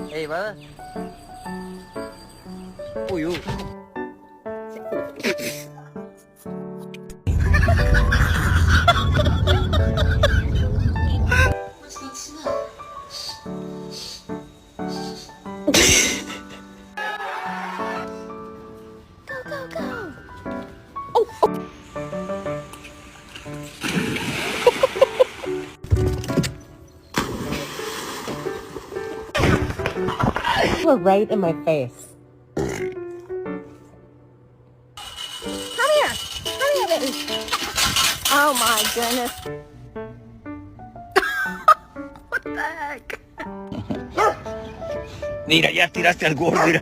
Hey, brother. Who you? You were right in my face. Come here! Come here, baby! Oh my goodness. Mira, ya tiraste al gordo. Mira.